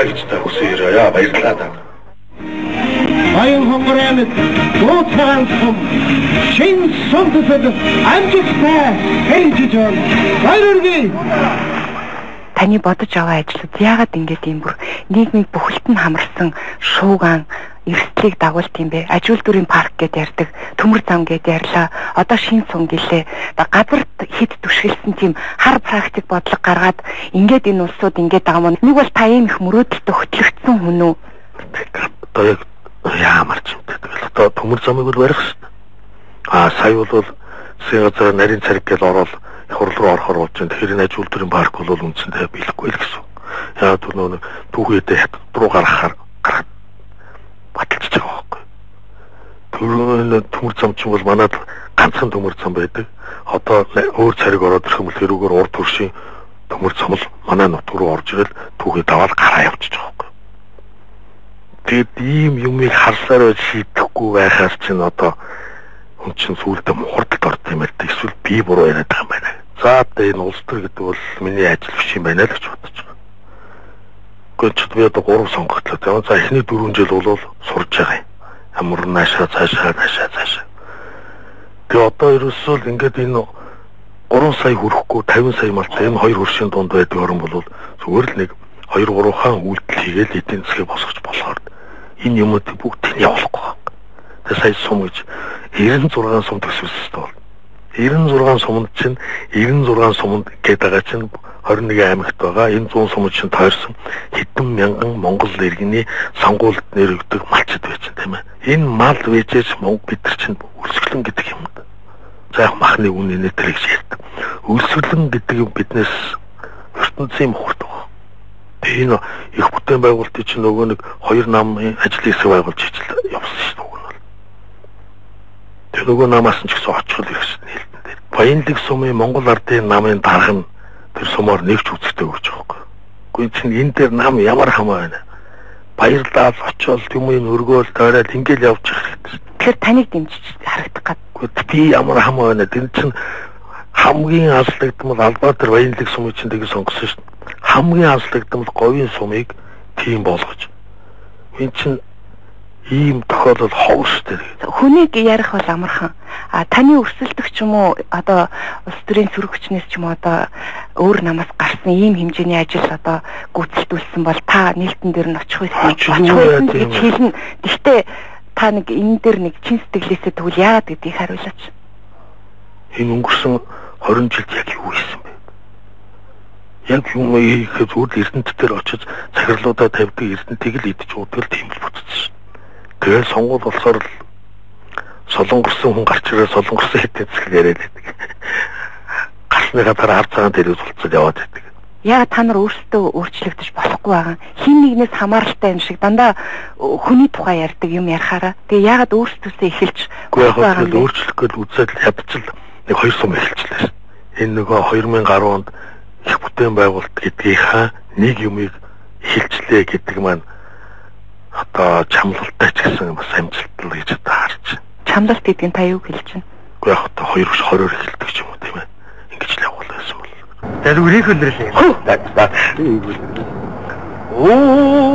гэж та хүсээрээ баярлалаа та. Баян хонгорын дууцаан сум шин сумтсад амжилттай хэлж байна. Баярлалаа. Таны бодож аваа ажлууд яагаад ингэж юм бүр нийгмийг бүхэлд нь хамарсан шууган эрсдлийг дагуулт юм бэ? Аж үйлдвэрийн парк гэдээ ярьдаг, төмөр зам гэдээ ярьлаа. Одоо шин сум гэлээ. Газарт хэд түшгэлсэн тийм хар практик бодлого гаргаад ингээд энэ улсууд ингээд байгаа юм. Нэг бол та ийм их мөрөөдөлтөд хөтлөгдсөн хүн үү? Одоо яг яамар ч юм бэ? Одоо төмөр замыг бол барих шүү. Сая бол засгийн нарийн цариг гэж ороод хурал руу орохоор болж байна. Тэгэхээр энэ аж үйлдвэрийн парк бол үндсэндээ биелэхгүй л гэсэн. Яагаад гэвэл түүхийдээ хятад руу гаргахаар баталж байгаа байхгүй. Төмөр зам чинь бол манайд ганцхан төмөр зам байдаг. Одоо өөр цариг ороод ирэх юм бол тэрүүгээр урд төршийн төмөр зам л манай нутг руу орж ирэл түүхий даваад гараа явчихж байгаа байхгүй. Тэгээд ийм юмыг харсаар шийдэхгүй байхаас чинь одоо хүн чинь сүулдэ мухардад орд юм л да. Эсвэл би буруу яриад байгаа юм байна. За энэ улс төр гэдэг бол миний ажил биш юм байна л гэж бодож байгаа. Гэхдээ би одоо 3 сонгогдлоо. За эхний 4 жил бол сурж байгаа юм. Ямар наашаа цаашаа. Тэгээ одоо ерөөсөө ингээд энэ 3 сая хүрэхгүй 50 сая малтай энэ хоёр хөршийн дунд байдаг орн бол зүгээр л нэг 2-3 хаан үйлдэл хийгээл эдийн засгийг босгож болохоор энэ юмуд бүгдийг явуулахгүй байна. Тэгээ сая сум гэж 96 сум төсвөлсөд бол 96 сумд чинь 96 сумд гээд байгаа чинь 21 аймагт байгаа. Энэ 100 сумд чинь тойрсон хэдэн мянган Монгол иргэний сонгуульд нэрвдэг малчд байж тийм ээ. Энэ мал вэжэж бид нар чинь өрсөлдөн гэдэг юм да. За яг махны үнэ нэтэрийг ярьдаг. Өрсөлдөн гэдэг юм биднээс ертөнцийн мохорт байгаа. Энэ их бүтээн байгуулалтын чинь нөгөө нэг 2 намын ажлын хэсэг байгуулж явсан шүү дээ. Тэр нөгөө намаас ч гэсэн очихл ирсэн хэлтэн дээр. Баянлаг сумын Монгол ардын намын дарга нь тэр сумаар нэгч үзэхтэй өгч байгаа юм. Гэхдээ чинь энэ дээр нам ямар хамаа байна. Баярлал очиол юм өргөөл тойроод ингээл явж хэрэгтэй. Тэгэхээр таныг дэмжиж харагдах гэдэг. Би ямар хамаа байна. Тэр чинь хамгийн алслагдмал Албаатар Баянлаг сумын чинь тийг сонгосон шүү дээ. Хамгийн алслагдмал говийн сумыг тийм болгож. Энэ чинь ийм тохиолдол ховор шүү дээ. Хүнийг ярих бол амархан. Таны өрсөлдөх ч юм уу одоо улс төрийн сөрөг хүчнээс ч юм уу одоо өөр намаас гарсан ийм хэмжээний ажил одоо гүйцэлдүүлсэн бол та нээлтэн дээр нь очих байсан гэж хэлнэ. Гэхдээ та нэг энэ дээр нэг чин сэтгэлээсээ тэгвэл яагаад гэдгийг хариулаач. Энэ өнгөрсөн 20 жилд яг юу хийсэн бэ? Яг юм хийхэд зүгээр эрдэнэт дээр очиж захирлуудаа тавьдаг эрдэнэтийг л идэж уудаг тийм л бүтцсэн. Тэгээд сонгуул болохоор л солонгорсон хүн гарч ирээ солонгорсон хэдэн засаг яриад байдаг. Гарсныхаа дараа хар цагаан дээр үзүүлцэл яваад байдаг. Яагаад та нар өөрсдөө өөрчлөгдөж болохгүй байгаа? Хин нэгнээс хамааралтай юм шиг дандаа хүний тухай ярьдаг юм ярихаараа. Тэгээ яагаад өөрсдөөсөө эхэлж байгаа юм? Өөрчлөх гэж үзээд ядчил нэг 2 сум эхэлчихлээ шүү. Энэ нөгөө 2010 онд их бүтээн байгуулалт гэдгийнхаа нэг юмыг эхэлчлээ гэдэг маань одоо чамлалтай ч гэсэн бас амжилттай гэж одоо харж. Чамлалт гэдгийг та юу хэлж байна? Уу яг одоо 2-20 эхэлдэг ч юм уу тийм ээ. Ингэж л явуулсан бол. Тэр үрийг өндөрлөө. Оо